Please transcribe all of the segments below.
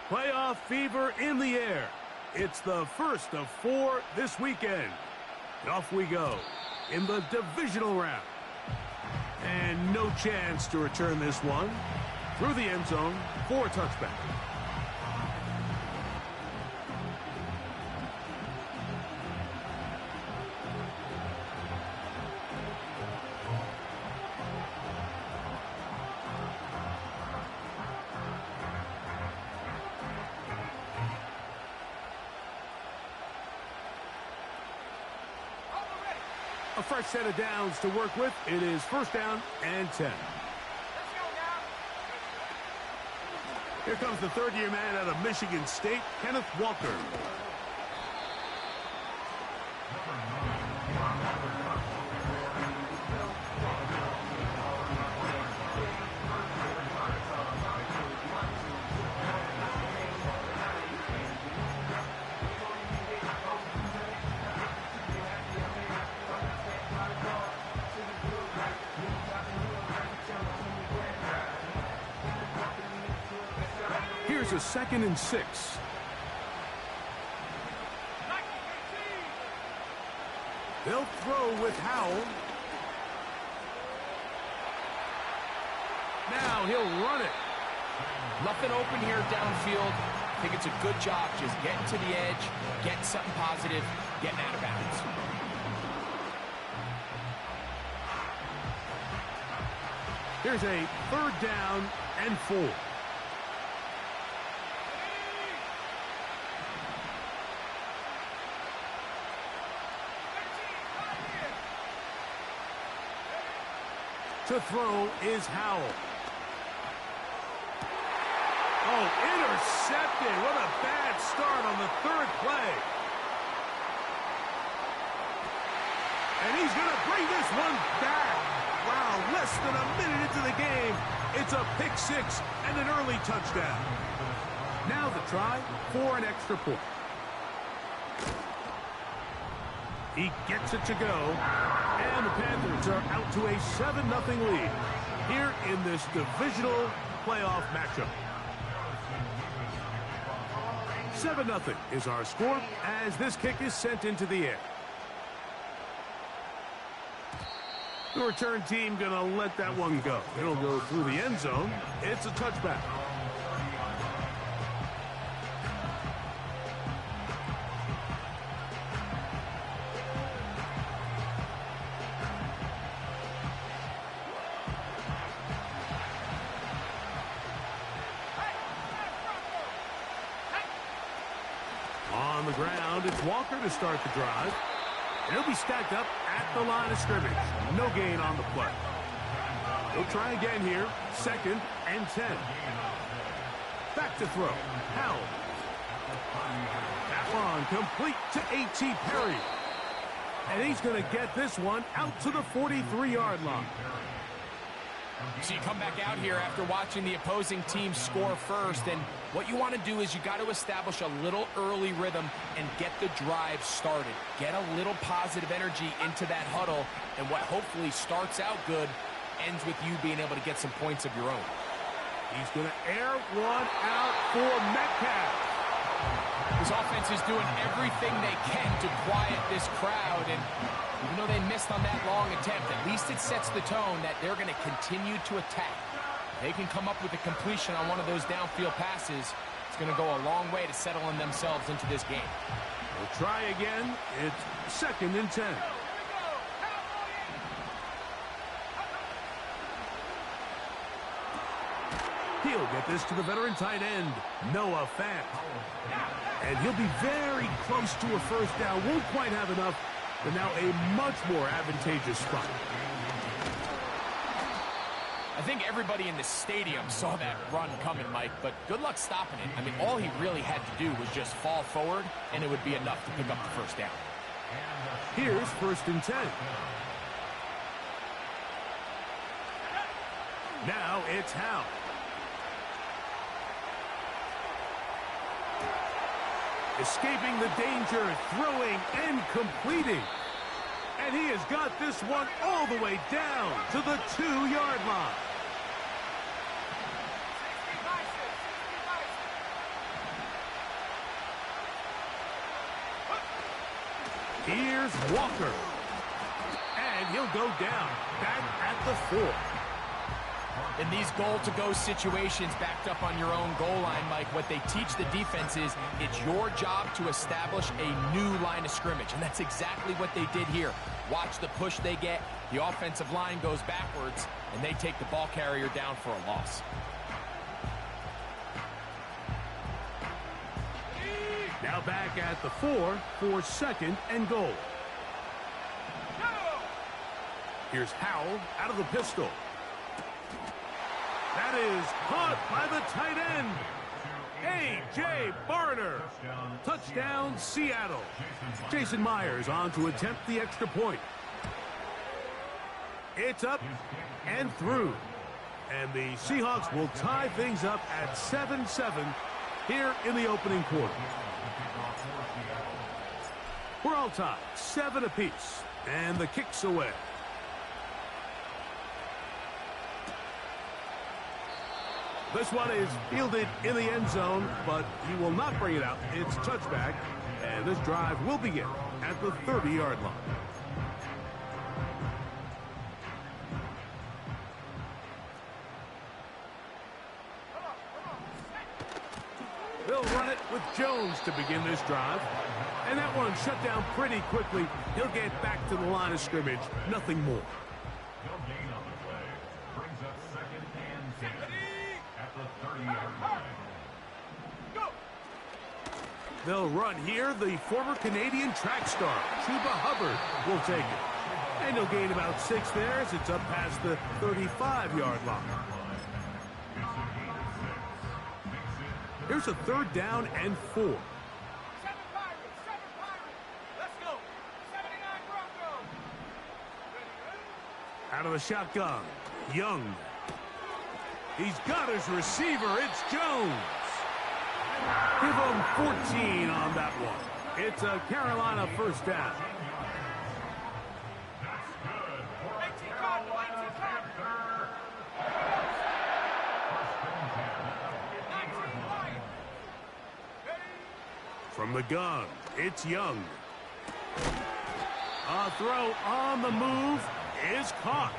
Playoff fever in the air. It's the first of 4 this weekend. Off we go in the divisional round. And no chance to return this one. Through the end zone for a touchback. A fresh set of downs to work with. It is first down and 10. Here comes the third-year man out of Michigan State, Kenneth Walker. Here's a 2nd and 6. They'll throw with Howell. Now he'll run it. Nothing open here downfield. I think it's a good job just getting to the edge, getting something positive, getting out of bounds. Here's a 3rd down and 4. To throw is Howell. Oh, intercepted. What a bad start on the 3rd play. And he's going to bring this one back. Wow, less than a minute into the game. It's a pick 6 and an early touchdown. Now the try for an extra point. He gets it to go. And the Panthers are out to a 7-0 lead here in this divisional playoff matchup. 7-0 is our score as this kick is sent into the air. The return team going to let that one go. It'll go through the end zone. It's a touchback. On the ground, it's Walker to start the drive. And he'll be stacked up at the line of scrimmage. No gain on the play. He'll try again here. 2nd and 10. Back to throw. Howell. That one complete to A.T. Perry. And he's going to get this one out to the 43-yard line. So you come back out here after watching the opposing team score first, and what you want to do is you got to establish a little early rhythm and get the drive started. Get a little positive energy into that huddle, and what hopefully starts out good ends with you being able to get some points of your own. He's going to air one out for Metcalf. This offense is doing everything they can to quiet this crowd, and even though they missed on that long attempt, at least it sets the tone that they're going to continue to attack. They can come up with a completion on one of those downfield passes. It's going to go a long way to settling themselves into this game. We'll try again. It's 2nd and 10. He'll get this to the veteran tight end, Noah Fant. And he'll be very close to a first down. Won't quite have enough, but now a much more advantageous spot. I think everybody in the stadium saw that run coming, Mike, but good luck stopping it. I mean, all he really had to do was just fall forward, and it would be enough to pick up the first down. Here's 1st and 10. Now it's Howell. 2 Escaping the danger, throwing and completing. And he has got this one all the way down to the 2-yard line. Here's Walker. And he'll go down, back at the 4. In these goal-to-go situations backed up on your own goal line, Mike, what they teach the defense is it's your job to establish a new line of scrimmage, and that's exactly what they did here. Watch the push they get. The offensive line goes backwards, and they take the ball carrier down for a loss. Now back at the 4 for 2nd and goal. Here's Howell out of the pistol. That is caught by the tight end. A.J. Barner. Touchdown, Seattle. Jason Myers on to attempt the extra point. It's up and through. And the Seahawks will tie things up at 7-7 here in the opening quarter. We're all tied, 7 apiece. And the kick's away. This one is fielded in the end zone, but he will not bring it out. It's touchback, and this drive will begin at the 30-yard line. They'll run it with Jones to begin this drive. And that one shut down pretty quickly. He'll get back to the line of scrimmage. Nothing more. They'll run here. The former Canadian track star, Chuba Hubbard, will take it. And he'll gain about 6 there as it's up past the 35-yard line. Here's a 3rd down and 4. Let's go. 79 Broncos. Out of the shotgun, Young. He's got his receiver. It's Jones. Give him 14 on that one. It's a Carolina 1st down. From the gun, it's Young. A throw on the move is caught.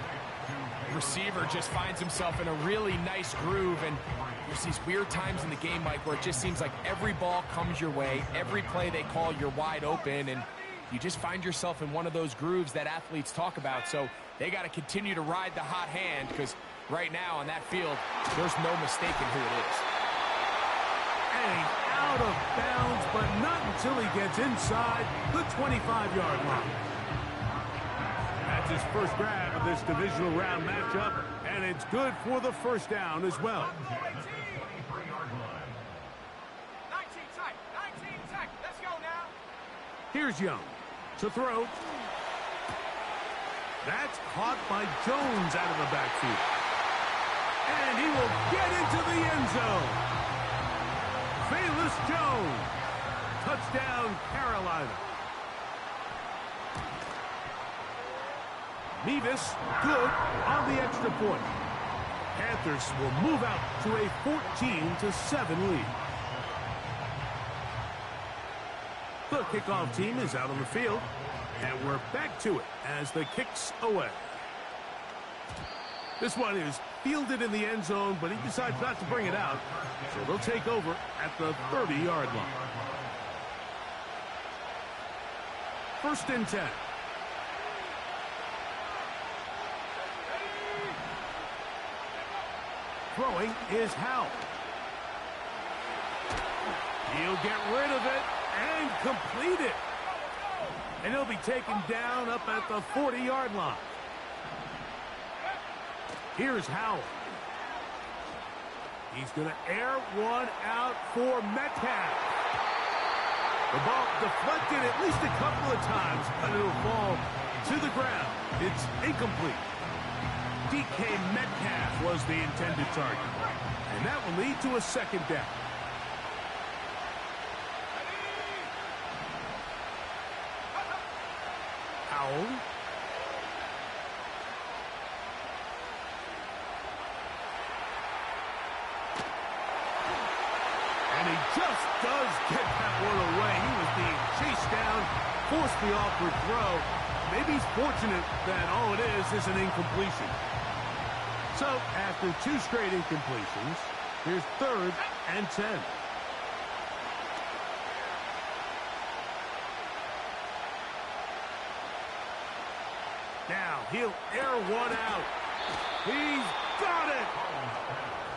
Receiver just finds himself in a really nice groove, and there's these weird times in the game, Mike, where it just seems like every ball comes your way, every play they call, you're wide open, and you just find yourself in one of those grooves that athletes talk about. So they got to continue to ride the hot hand, because right now on that field, there's no mistaking who it is. And out of bounds, but not until he gets inside the 25-yard line. That's his first grab of this divisional round matchup, and it's good for the 1st down as well. 19 tight. Let's go now. Here's Young to throw. That's caught by Jones out of the backfield. And he will get into the end zone. Velus Jones. Touchdown, Carolina. Mevis, good on the extra point. Panthers will move out to a 14-7 lead. The kickoff team is out on the field, and we're back to it as the kick's away. This one is fielded in the end zone, but he decides not to bring it out, so they'll take over at the 30-yard line. 1st and 10. Throwing is Howell. He'll get rid of it and complete it. And he'll be taken down up at the 40-yard line. Here's Howell. He's going to air one out for Metcalf. The ball deflected at least a couple of times, and it'll fall to the ground. It's incomplete. DK Metcalf was the intended target. And that will lead to a 2nd down. foul. And he just does get that one away. He was being chased down, forced the awkward throw. Maybe he's fortunate that all it is an incompletion. So, after 2 straight incompletions, here's 3rd and 10. Now, he'll air one out. He's got it!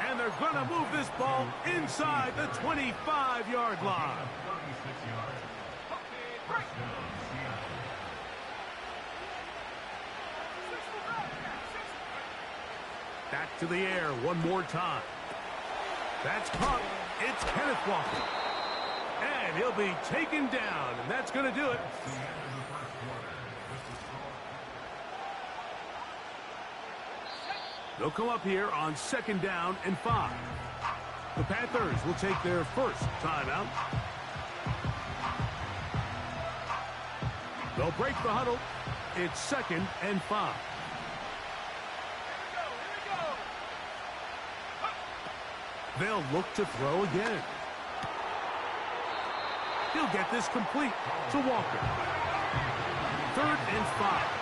And they're going to move this ball inside the 25-yard line. Back to the air one more time. That's caught. It's Kenneth Walker. And he'll be taken down, and that's going to do it. They'll come up here on 2nd down and 5. The Panthers will take their first timeout. They'll break the huddle. It's 2nd and 5. They'll look to throw again. He'll get this complete to Walker. 3rd and 5.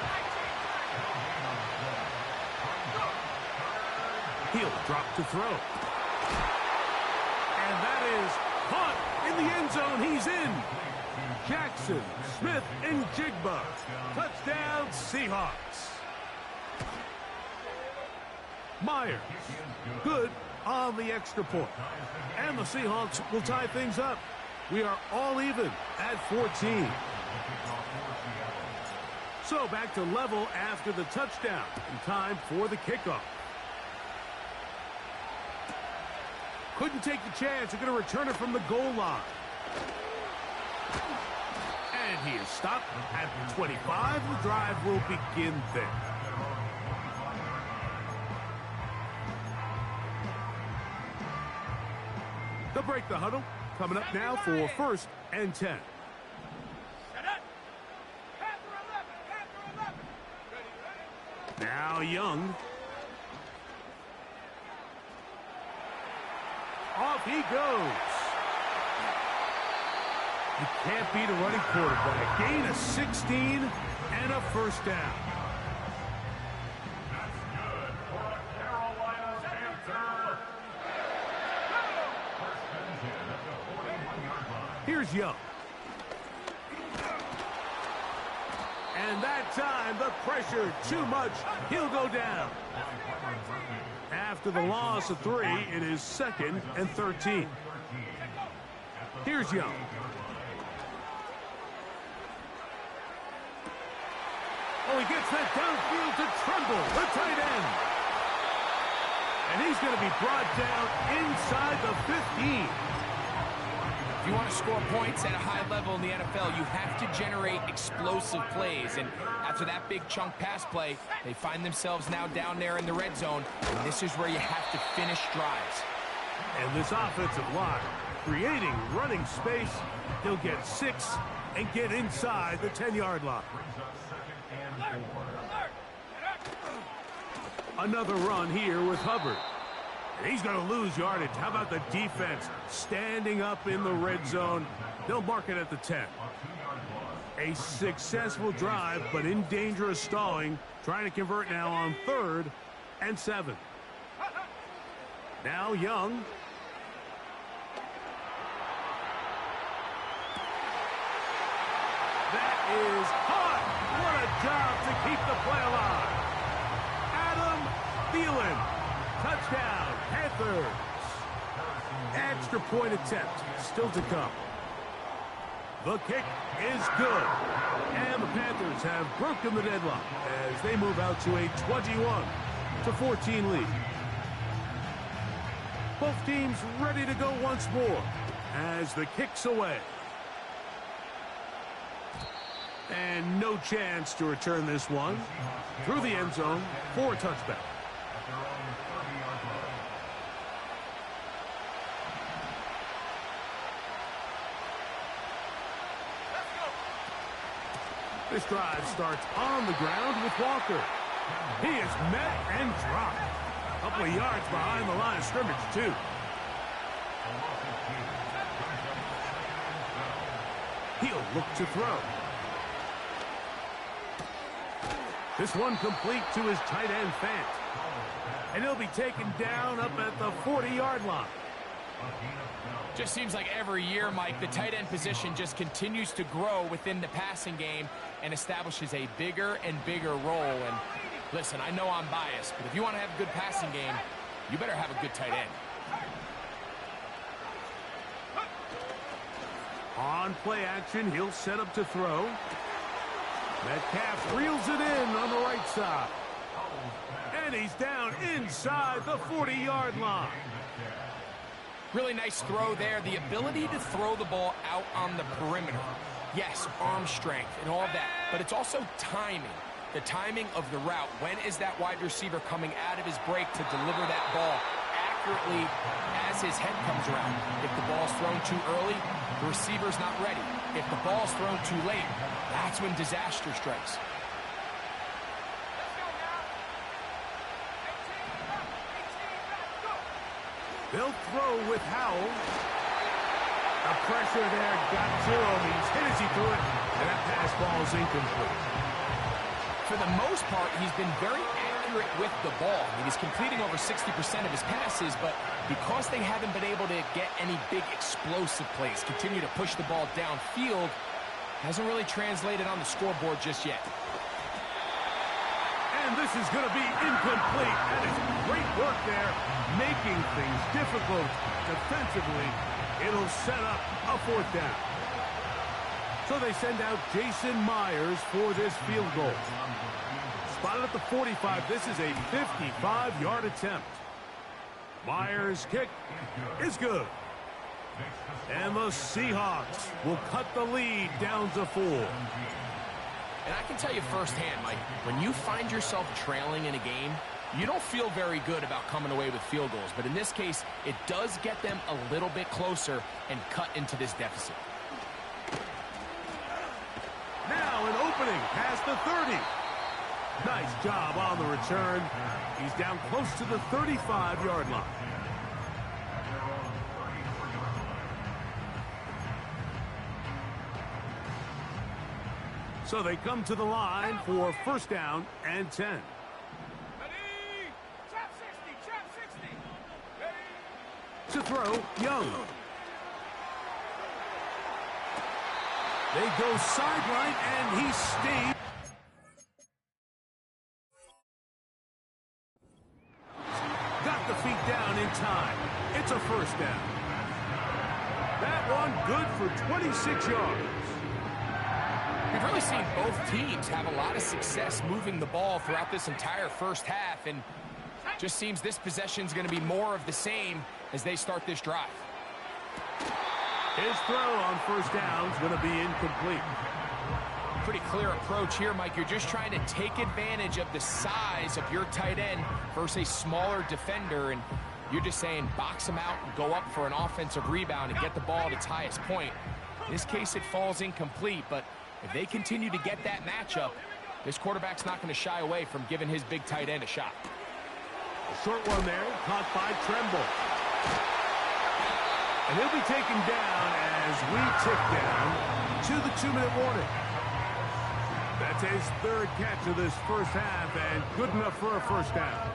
He'll drop to throw. And that is caught in the end zone. He's in. Jackson, Smith, and Jigba. Touchdown, Seahawks. Myers, good on the extra point. And the Seahawks will tie things up. We are all even at 14. So back to level after the touchdown. And time for the kickoff. Couldn't take the chance. They're going to return it from the goal line. And he is stopped at the 25. The drive will begin there. They'll break the huddle. Coming up now for 1st and 10. Now Young. Off he goes. You can't beat a running quarterback. Gain of 16 and a 1st down. That's good for a Carolina Panther. Here's Young. And that time, the pressure too much. He'll go down. After the loss of 3, it is 2nd and 13. Here's Young. Oh, he gets that downfield to Tremble, the tight end. And he's going to be brought down inside the 15. If you want to score points at a high level in the NFL, you have to generate explosive plays. And after that big chunk pass play, they find themselves now down there in the red zone. And this is where you have to finish drives. And this offensive line, creating running space, he'll get 6 and get inside the 10-yard line. Another run here with Hubbard. And he's going to lose yardage. How about the defense standing up in the red zone? They'll mark it at the 10. A successful drive, but in danger of stalling. Trying to convert now on 3rd and 7. Now Young. That is hot. What a job to keep the play alive. Adam Thielen. Touchdown, Panthers. Extra point attempt still to come. The kick is good. And the Panthers have broken the deadlock as they move out to a 21-14 lead. Both teams ready to go once more as the kick's away. And no chance to return this one through the end zone for a touchback. This drive starts on the ground with Walker. He is met and dropped. A couple of yards behind the line of scrimmage, too. He'll look to throw. This one complete to his tight end, Fant. And he'll be taken down up at the 40-yard line. Just seems like every year, Mike, the tight end position just continues to grow within the passing game and establishes a bigger and bigger role. And listen, I know I'm biased, but if you want to have a good passing game, you better have a good tight end. On play action, he'll set up to throw. Metcalf reels it in on the right side. And he's down inside the 40-yard line. Really nice throw there. The ability to throw the ball out on the perimeter. Yes, arm strength and all of that, but it's also timing. The timing of the route. When is that wide receiver coming out of his break to deliver that ball accurately as his head comes around? If the ball's thrown too early, the receiver's not ready. If the ball's thrown too late, that's when disaster strikes. They'll throw with Howell. The pressure there got to him. He's hit as he threw it, and that pass ball is incomplete. For the most part, he's been very accurate with the ball. He's completing over 60% of his passes, but because they haven't been able to get any big explosive plays, continue to push the ball downfield, hasn't really translated on the scoreboard just yet. And this is going to be incomplete. That is great work there, making things difficult defensively. It'll set up a fourth down. So they send out Jason Myers for this field goal. Spotted at the 45. This is a 55-yard attempt. Myers' kick is good. And the Seahawks will cut the lead down to 4. And I can tell you firsthand, Mike, when you find yourself trailing in a game, you don't feel very good about coming away with field goals. But in this case, it does get them a little bit closer and cut into this deficit. Now an opening past the 30. Nice job on the return. He's down close to the 35-yard line. So they come to the line for first down and 10. Ready? Trap 60, trap 60. Ready? To throw, Young. They go sideline, and he stayed. Got the feet down in time. It's a first down. That one good for 26 yards. We've really seen both teams have a lot of success moving the ball throughout this entire first half, and just seems this possession is going to be more of the same as they start this drive. His throw on first down is going to be incomplete. Pretty clear approach here, Mike. You're just trying to take advantage of the size of your tight end versus a smaller defender, and you're just saying box him out and go up for an offensive rebound and get the ball at its highest point. In this case, it falls incomplete, but if they continue to get that matchup, this quarterback's not going to shy away from giving his big tight end a shot. A short one there, caught by Tremble. And he'll be taken down as we tick down to the 2-minute warning. That's his third catch of this first half, and good enough for a first down.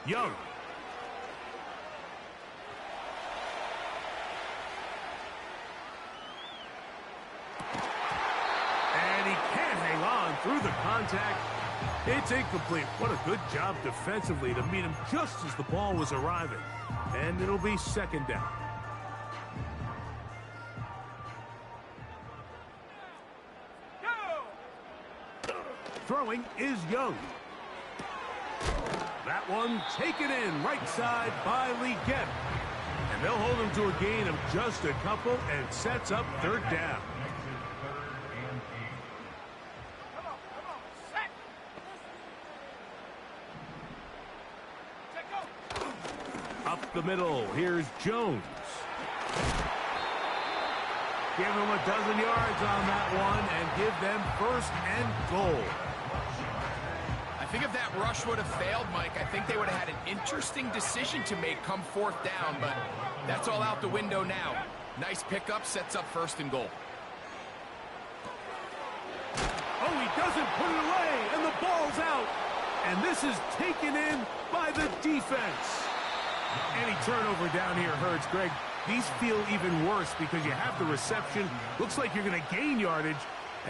Young. And he can't hang on through the contact. It's incomplete. What a good job defensively to meet him just as the ball was arriving. And it'll be second down. Throwing is Young. That one taken in right side by Legette. And And they'll hold him to a gain of just a couple and sets up third down. Up the middle, here's Jones. Give them a dozen yards on that one and give them first and goal. I think if that rush would have failed, Mike, I think they would have had an interesting decision to make come fourth down, but that's all out the window now. Nice pickup, sets up first and goal. Oh, he doesn't put it away, and the ball's out. And this is taken in by the defense. Any turnover down here hurts, Greg. These feel even worse because you have the reception. Looks like you're going to gain yardage.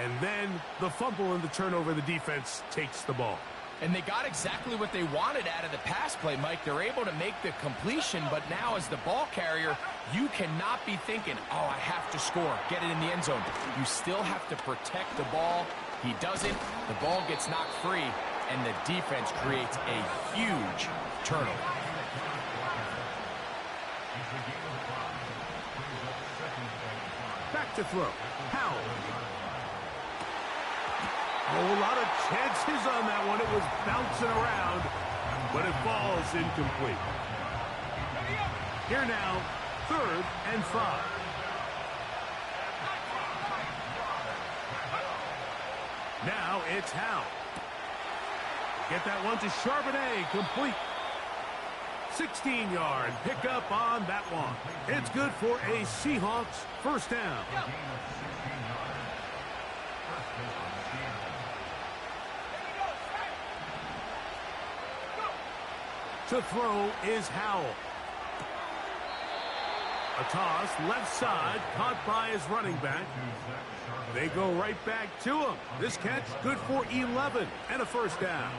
And then the fumble and the turnover, the defense takes the ball. And they got exactly what they wanted out of the pass play, Mike. They're able to make the completion, but now as the ball carrier, you cannot be thinking, oh, I have to score, get it in the end zone. You still have to protect the ball. He doesn't. The ball gets knocked free, and the defense creates a huge turnover. Back to throw. Howell. Oh, a lot of chances on that one. It was bouncing around, but it falls incomplete. Here now, 3rd and 5. Now it's Howell. Get that one to Charbonnet, complete. 16-yard pickup on that one. It's good for a Seahawks first down. To throw is Howell. A toss, left side, caught by his running back. They go right back to him. This catch good for 11 and a first down.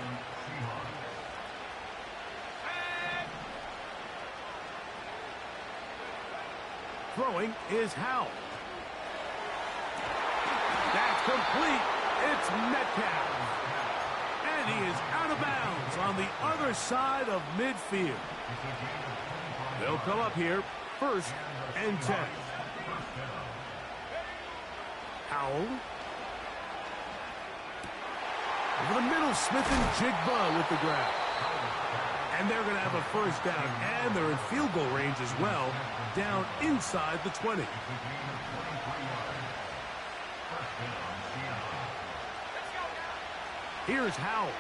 Throwing is Howell. That's complete. It's Metcalf. And he is out of bounds on the other side of midfield. They'll come up here, 1st and 10. Howell. Over the middle, Smith and Jigba with the grab. And they're going to have a first down, and they're in field goal range as well, down inside the 20. Here's Howell.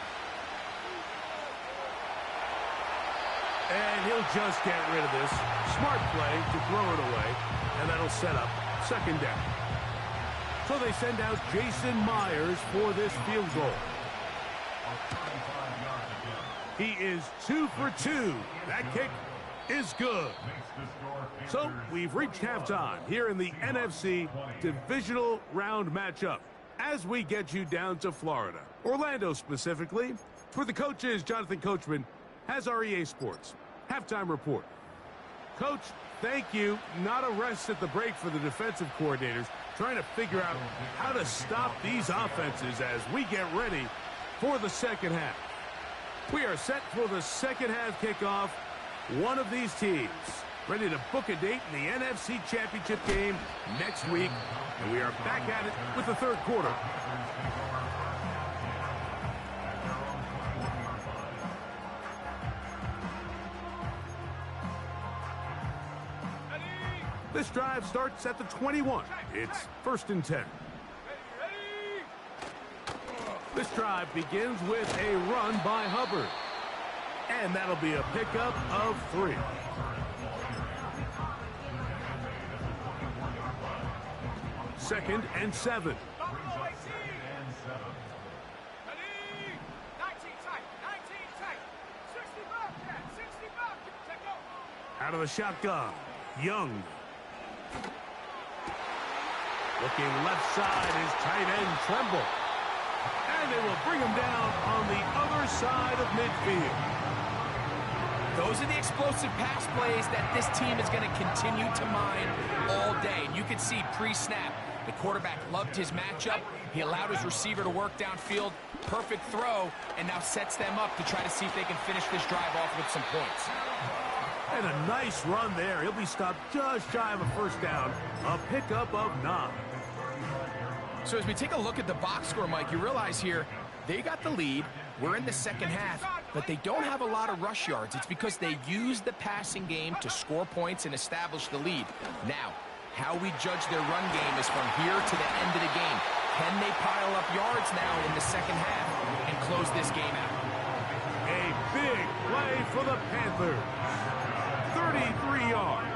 And he'll just get rid of this. Smart play to throw it away, and that'll set up 2nd down. So they send out Jason Myers for this field goal. He is 2 for 2. That kick is good. So we've reached halftime here in the NFC Divisional Round matchup as we get you down to Florida, Orlando specifically. For the coaches, Jonathan Coachman has our EA Sports halftime report. Coach, thank you. Not a rest at the break for the defensive coordinators, trying to figure out how to stop these offenses as we get ready for the second half. We are set for the second half kickoff. One of these teams ready to book a date in the NFC Championship game next week. And we are back at it with the 3rd quarter. This drive starts at the 21. It's 1st and 10. This drive begins with a run by Hubbard. And that'll be a pickup of 3. Second and 7. Out of the shotgun, Young. Looking left side is tight end Tremble. And they will bring him down on the other side of midfield. Those are the explosive pass plays that this team is going to continue to mine all day. And you can see pre-snap, the quarterback loved his matchup. He allowed his receiver to work downfield. Perfect throw, and now sets them up to try to see if they can finish this drive off with some points. And a nice run there. He'll be stopped just shy of a first down. A pickup of 9. So as we take a look at the box score, Mike, you realize here they got the lead. We're in the second half, but they don't have a lot of rush yards. It's because they use the passing game to score points and establish the lead. Now, how we judge their run game is from here to the end of the game. Can they pile up yards now in the second half and close this game out? A big play for the Panthers. 33 yards.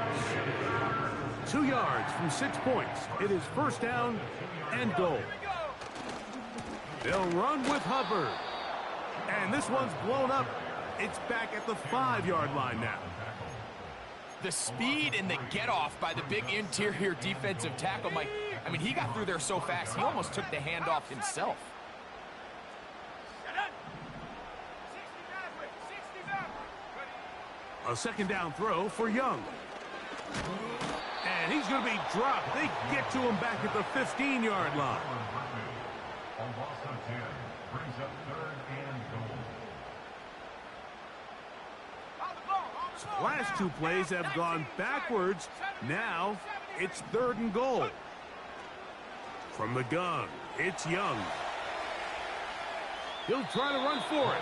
2 yards from 6 points. It is first down and goal. They'll run with Hubbard. And this one's blown up. It's back at the 5-yard line now. The speed and the get-off by the big interior defensive tackle, Mike. I mean, he got through there so fast, he almost took the handoff himself. A second down throw for Young. And he's going to be dropped. They get to him back at the 15-yard line. A loss of 10 brings up 3rd and goal. Last 2 plays have gone backwards. Now it's 3rd and goal. From the gun, it's Young. He'll try to run for it.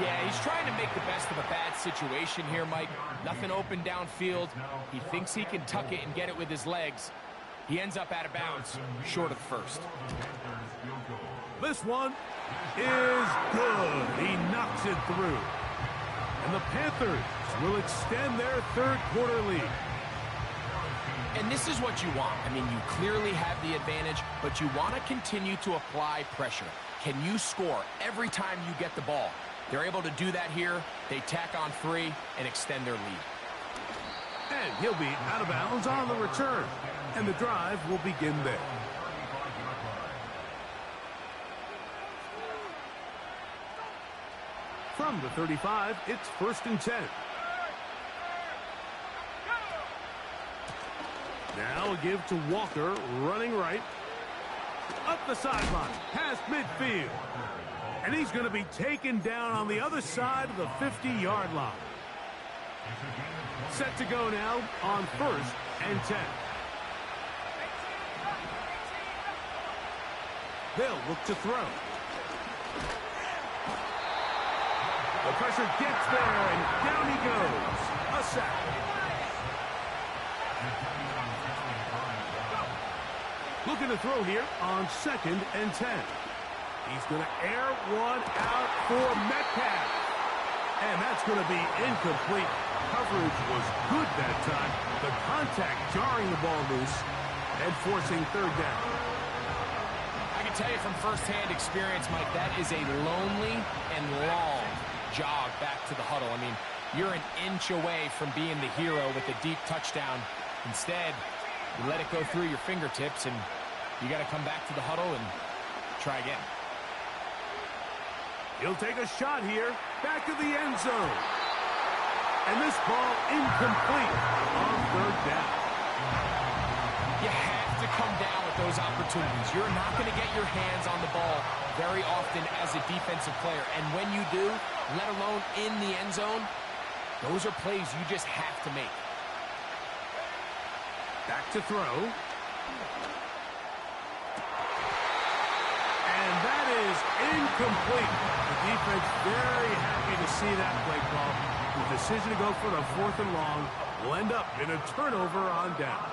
Yeah, he's trying to make the best of a bad situation here, Mike. Nothing open downfield. He thinks he can tuck it and get it with his legs. He ends up out of bounds, short of the first. This one is good. He knocks it through. And the Panthers will extend their 3rd quarter lead. And this is what you want. I mean, you clearly have the advantage, but you want to continue to apply pressure. Can you score every time you get the ball? They're able to do that here. They tack on 3 and extend their lead. And he'll be out of bounds on the return. And the drive will begin there. From the 35, it's 1st and 10. Now a give to Walker, running right. Up the sideline, past midfield. And he's going to be taken down on the other side of the 50-yard line. Set to go now on 1st and 10. They'll look to throw. The pressure gets there, and down he goes. A sack. Looking to throw here on 2nd and 10. He's going to air one out for Metcalf. And that's going to be incomplete. Coverage was good that time. The contact jarring the ball loose and forcing 3rd down. I can tell you from firsthand experience, Mike, that is a lonely and long jog back to the huddle. I mean, you're an inch away from being the hero with a deep touchdown. Instead, you let it go through your fingertips, and you got to come back to the huddle and try again. He'll take a shot here, back of the end zone. And this ball incomplete on 3rd down. You have to come down with those opportunities. You're not going to get your hands on the ball very often as a defensive player. And when you do, let alone in the end zone, those are plays you just have to make. Back to throw. And that is incomplete. The defense very happy to see that play call. The decision to go for the 4th and long will end up in a turnover on down.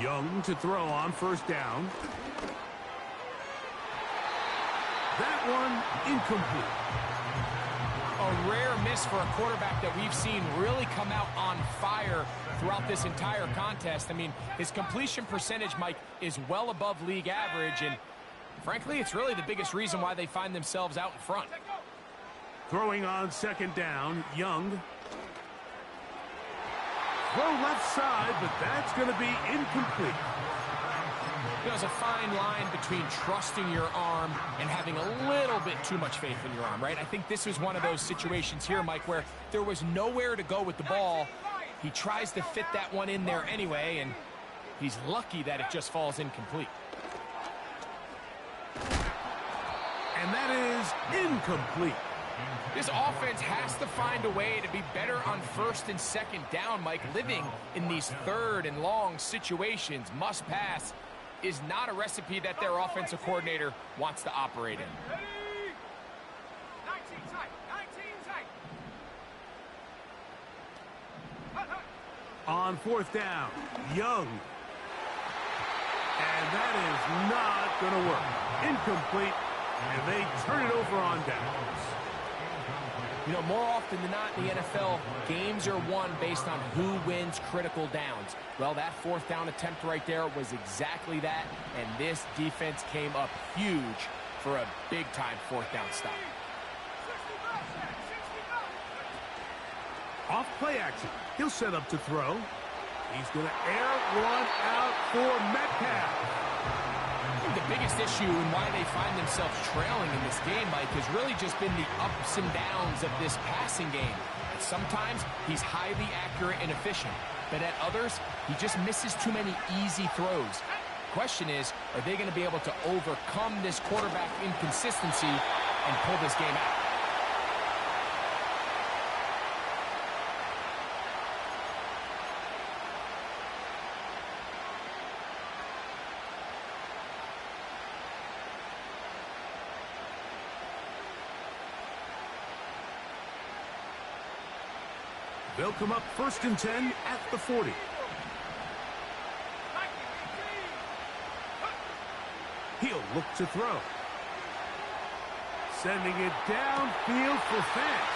Young to throw on 1st down. That one incomplete. A rare miss for a quarterback that we've seen really come out on fire throughout this entire contest. I mean, his completion percentage, Mike, is well above league average, and frankly, it's really the biggest reason why they find themselves out in front. Throwing on 2nd down, Young. Throw left side, but that's going to be incomplete. There's a fine line between trusting your arm and having a little bit too much faith in your arm, right? I think this is one of those situations here, Mike, where there was nowhere to go with the ball. He tries to fit that one in there anyway, and he's lucky that it just falls incomplete. And that is incomplete. This offense has to find a way to be better on first and second down, Mike. Living in these third and long situations, must pass, is not a recipe that their offensive coordinator wants to operate in. Ready? 19 tight. 19 tight. Hut, hut. On fourth down, Young. And that is not going to work. Incomplete, and they turn it over on downs. You know, more often than not in the NFL, games are won based on who wins critical downs. Well, that fourth down attempt right there was exactly that, and this defense came up huge for a big-time fourth down stop. 60 bells, Jack. 60 bells. Off play action. He'll set up to throw. He's going to air one out for Metcalf. I think the biggest issue and why they find themselves trailing in this game, Mike, has really just been the ups and downs of this passing game. And sometimes he's highly accurate and efficient, but at others, he just misses too many easy throws. Question is, are they going to be able to overcome this quarterback inconsistency and pull this game out? They'll come up first and 10 at the 40. He'll look to throw. Sending it downfield for Fant.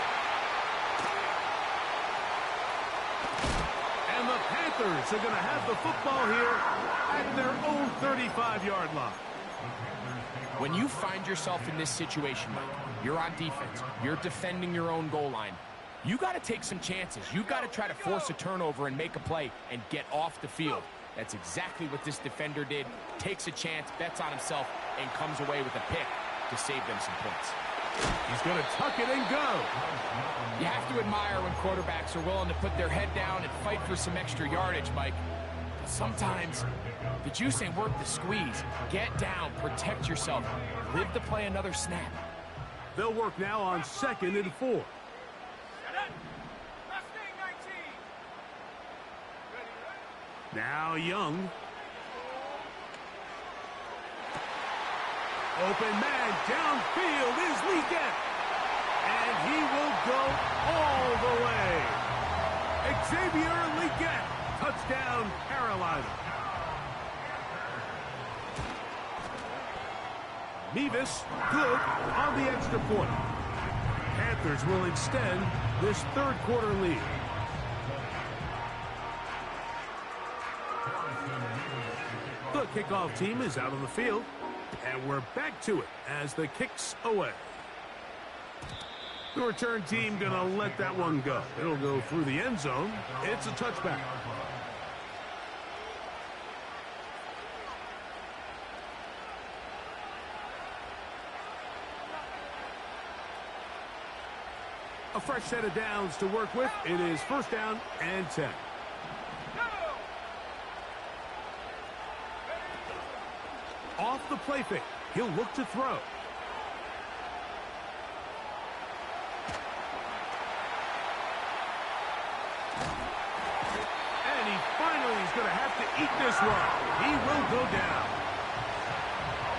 And the Panthers are going to have the football here at their own 35-yard line. When you find yourself in this situation, Mike, you're on defense, you're defending your own goal line, you got to take some chances. You got to try to force a turnover and make a play and get off the field. That's exactly what this defender did. Takes a chance, bets on himself, and comes away with a pick to save them some points. He's going to tuck it and go. You have to admire when quarterbacks are willing to put their head down and fight for some extra yardage, Mike. But sometimes the juice ain't worth the squeeze. Get down, protect yourself, live to play another snap. They'll work now on 2nd and 4. Now Young. Open man downfield is Leggett. And he will go all the way. Xavier Leggett. Touchdown, Carolina. Mevis, good on the extra point. Panthers will extend this third quarter lead. The kickoff team is out on the field, and we're back to it as the kick's away. The return team going to let that one go. It'll go through the end zone. It's a touchback. A fresh set of downs to work with. It is first down and 10. Off the play fake. He'll look to throw. And he finally is going to have to eat this one. He will go down.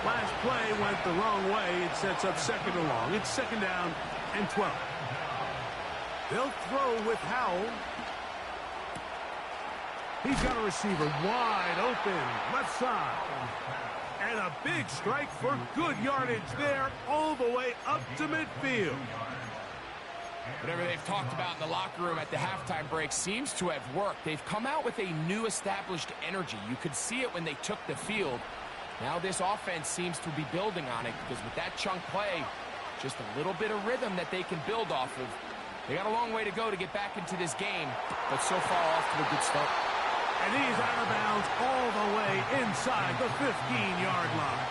Last play went the wrong way. It sets up second and long. It's second down and 12. They'll throw with Howell. He's got a receiver wide open, left side. And a big strike for good yardage there all the way up to midfield. Whatever they've talked about in the locker room at the halftime break seems to have worked. They've come out with a new established energy. You could see it when they took the field. Now this offense seems to be building on it because with that chunk play, just a little bit of rhythm that they can build off of. They got a long way to go to get back into this game, but so far off to a good start. And he's out of bounds all the way inside the 15-yard line.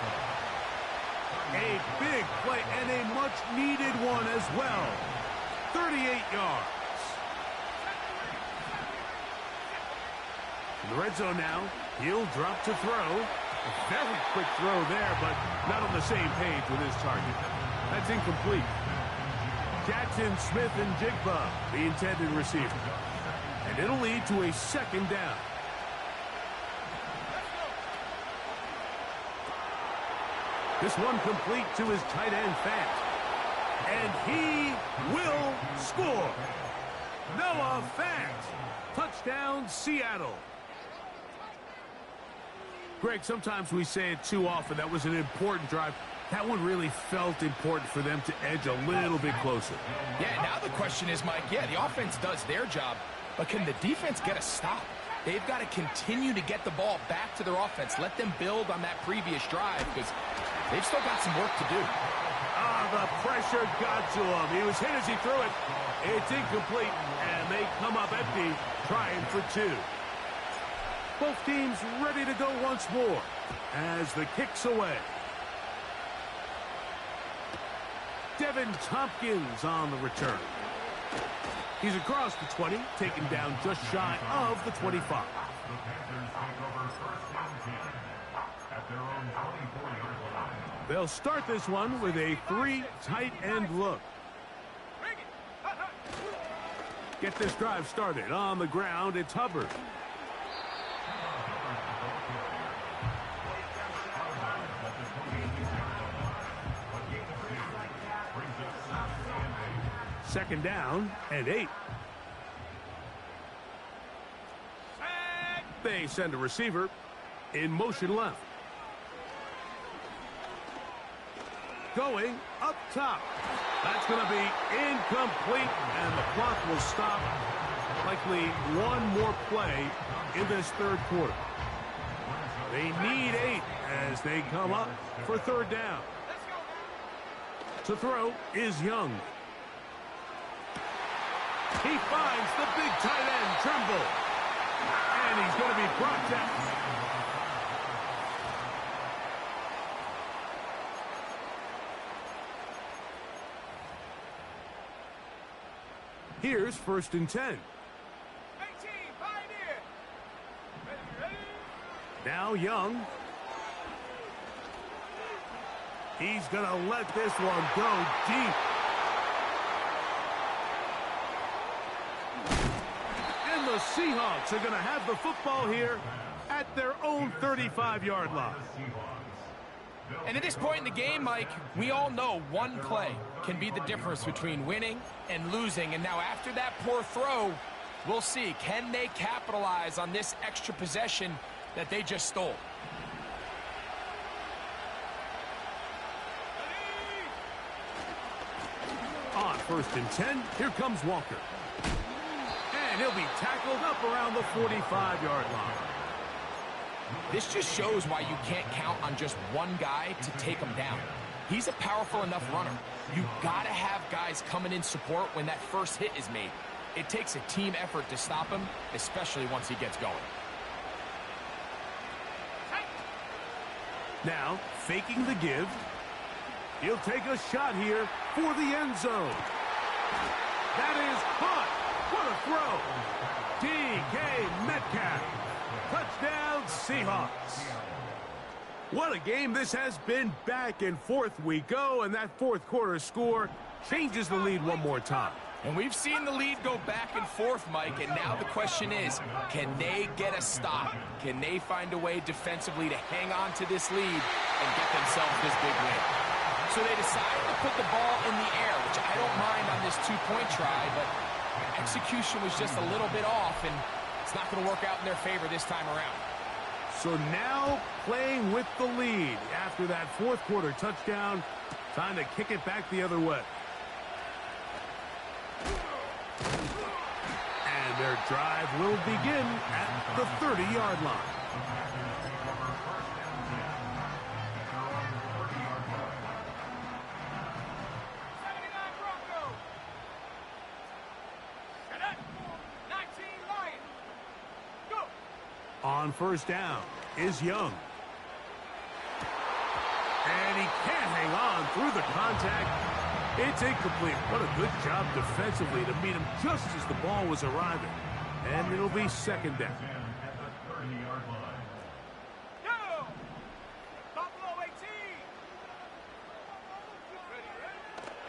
A big play and a much-needed one as well. 38 yards. In the red zone now, he'll drop to throw. A very quick throw there, but not on the same page with his target. That's incomplete. Jackson Smith and Jigba, the intended receiver. And it'll lead to a second down. This one complete to his tight end, Fant. And he will score. Noah Fant. Touchdown, Seattle. Greg, sometimes we say it too often. That was an important drive. That one really felt important for them to edge a little bit closer. Yeah, now the question is, Mike, yeah, the offense does their job, but can the defense get a stop? They've got to continue to get the ball back to their offense. Let them build on that previous drive because they've still got some work to do. The pressure got to him. He was hit as he threw it. It's incomplete, and they come up empty, trying for two. Both teams ready to go once more as the kick's away. Devin Tompkins on the return. He's across the 20, taken down just shy of the 25. The Panthers take over first and 10 at their own 24-yard line. They'll start this one with a 3 tight end look. Get this drive started on the ground. It's Hubbard. Second down and 8. They send a receiver in motion left. Going up top. That's going to be incomplete, and the clock will stop. Likely one more play in this third quarter. They need 8 as they come up for third down. To throw is Young. He finds the big tight end, Trimble. And he's going to be brought down. Here's first and 10. 18, Pioneer. Ready. Now Young. He's going to let this one go deep. And the Seahawks are going to have the football here at their own 35-yard line. And at this point in the game, Mike, we all know one play can be the difference between winning and losing. And now after that poor throw, we'll see. Can they capitalize on this extra possession that they just stole? On first and 10, here comes Walker. And he'll be tackled up around the 45-yard line. This just shows why you can't count on just one guy to take him down. He's a powerful enough runner. You got to have guys coming in support when that first hit is made. It takes a team effort to stop him, especially once he gets going. Now, faking the give. He'll take a shot here for the end zone. That is caught. What a throw. DK Metcalf. Touchdown, Seahawks. What a game this has been. Back and forth we go, and that fourth quarter score changes the lead one more time. And we've seen the lead go back and forth, Mike, and now the question is, can they get a stop? Can they find a way defensively to hang on to this lead and get themselves this big win? So they decided to put the ball in the air, which I don't mind on this two-point try, but execution was just a little bit off, and it's not going to work out in their favor this time around. So now playing with the lead after that fourth quarter touchdown, time to kick it back the other way. And their drive will begin at the 30-yard line. On first down is Young. And he can't hang on through the contact. It's incomplete. What a good job defensively to meet him just as the ball was arriving. And it'll be second down.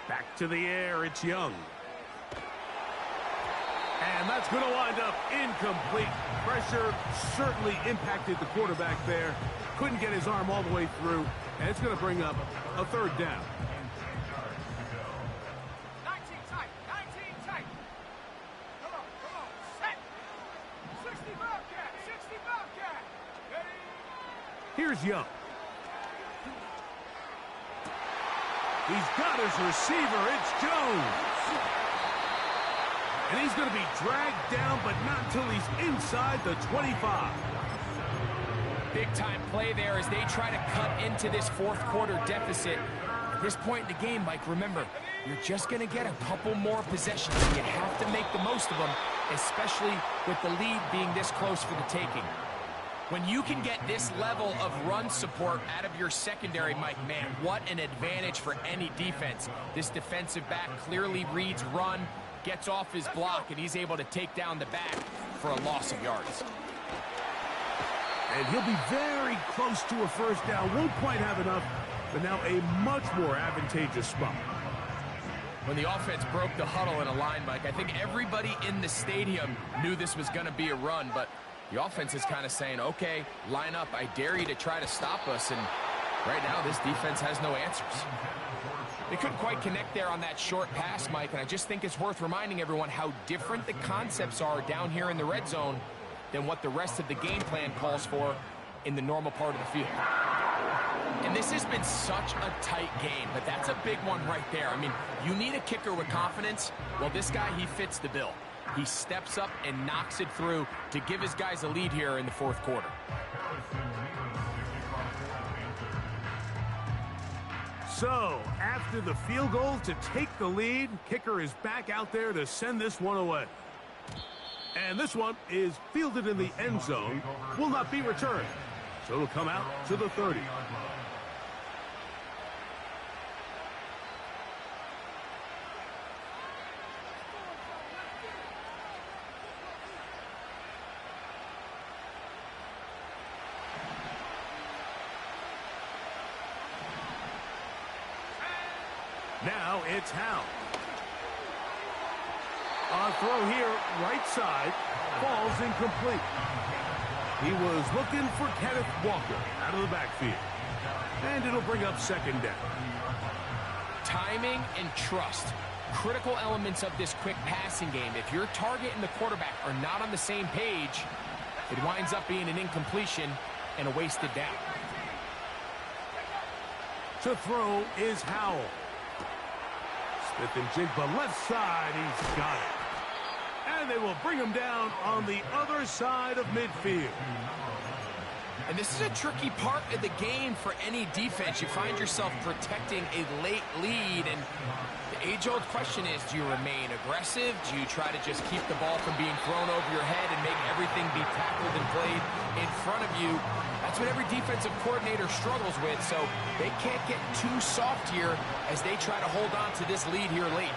Back to the air. It's Young. And that's going to wind up incomplete. Pressure certainly impacted the quarterback there. Couldn't get his arm all the way through. And it's going to bring up a third down. 19 tight. 19 tight. Come on. Set. 60 Bobcat. 60 Bobcat. Ready. Here's Young. He's got his receiver. It's Jones. And he's going to be dragged down, but not until he's inside the 25. Big-time play there as they try to cut into this fourth quarter deficit. At this point in the game, Mike, remember, you're just going to get a couple more possessions, and you have to make the most of them, especially with the lead being this close for the taking. When you can get this level of run support out of your secondary, Mike, man, what an advantage for any defense. This defensive back clearly reads run, gets off his block, and he's able to take down the back for a loss of yards. And he'll be very close to a first down. Won't quite have enough, but now a much more advantageous spot. When the offense broke the huddle in a line, Mike, I think everybody in the stadium knew this was going to be a run, but the offense is kind of saying, okay, line up. I dare you to try to stop us, and right now this defense has no answers. They couldn't quite connect there on that short pass, Mike, and I just think it's worth reminding everyone how different the concepts are down here in the red zone than what the rest of the game plan calls for in the normal part of the field. And this has been such a tight game, but that's a big one right there. I mean, you need a kicker with confidence. Well, this guy, he fits the bill. He steps up and knocks it through to give his guys a lead here in the fourth quarter. So, after the field goal to take the lead, kicker is back out there to send this one away. And this one is fielded in the end zone, will not be returned. So it'll come out to the 30. Now it's Howe. On throw here, right side, falls incomplete. He was looking for Kenneth Walker out of the backfield. And it'll bring up second down. Timing and trust, critical elements of this quick passing game. If your target and the quarterback are not on the same page, it winds up being an incompletion and a wasted down. To throw is Howell. Smith and Jigba left side, he's got it. And they will bring him down on the other side of midfield. And this is a tricky part of the game for any defense. You find yourself protecting a late lead, and the age-old question is, do you remain aggressive? Do you try to just keep the ball from being thrown over your head and make everything be tackled and played in front of you? That's what every defensive coordinator struggles with, so they can't get too soft here as they try to hold on to this lead here late.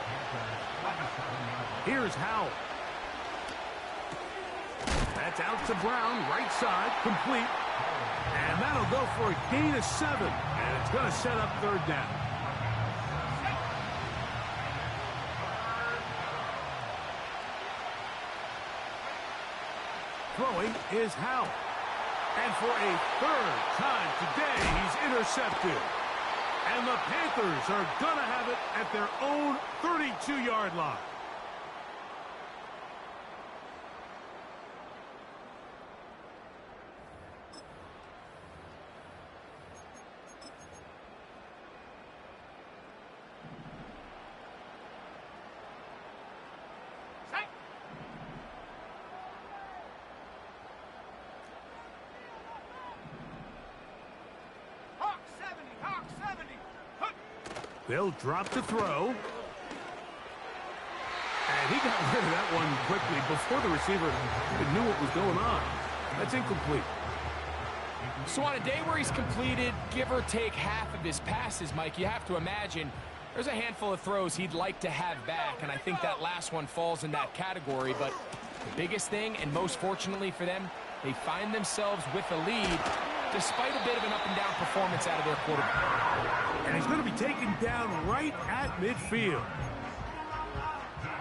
Here's Howell. That's out to Brown, right side, complete. And that'll go for a gain of 7. And it's going to set up third down. Throwing is Howell. And for a third time today, he's intercepted. And the Panthers are going to have it at their own 32-yard line. They'll drop to throw. And he got rid of that one quickly before the receiver even knew what was going on. That's incomplete. So on a day where he's completed, give or take half of his passes, Mike, you have to imagine there's a handful of throws he'd like to have back, and I think that last one falls in that category. But the biggest thing, and most fortunately for them, they find themselves with a lead. despite a bit of an up-and-down performance out of their quarterback. And he's going to be taken down right at midfield.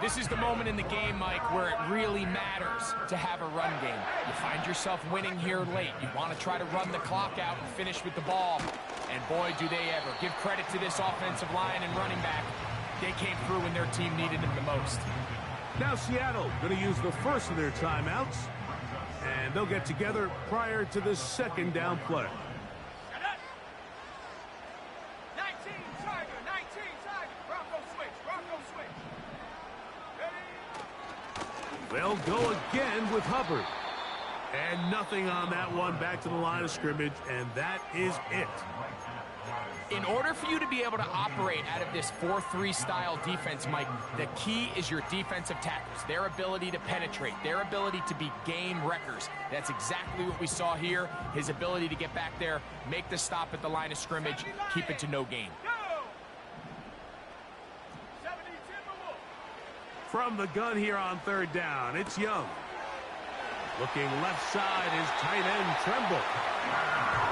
This is the moment in the game, Mike, where it really matters to have a run game. You find yourself winning here late. You want to try to run the clock out and finish with the ball. And boy, do they ever. Give credit to this offensive line and running back. They came through when their team needed them the most. Now Seattle going to use the first of their timeouts. And they'll get together prior to the second down play. 19 Tiger, 19 Tiger. Bronco switch, Bronco switch. Ready? They'll go again with Hubbard. And nothing on that one, back to the line of scrimmage, and that is it. In order for you to be able to operate out of this 4-3 style defense, Mike, the key is your defensive tackles, their ability to penetrate, their ability to be game wreckers. That's exactly what we saw here, his ability to get back there, make the stop at the line of scrimmage, keep it to no gain. Go! 70 Timberwolves. From the gun here on third down, it's Young. Looking left side is tight end Tremble.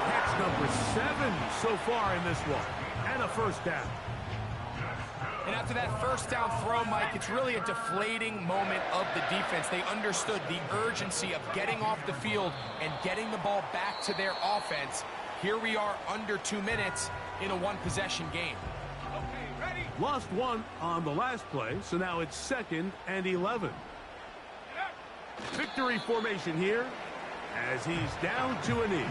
That's number 7 so far in this one. And a first down. And after that first down throw, Mike, it's really a deflating moment of the defense. They understood the urgency of getting off the field and getting the ball back to their offense. Here we are under 2 minutes in a one-possession game. Okay, ready? Lost one on the last play, so now it's 2nd and 11. Victory formation here as he's down to a knee.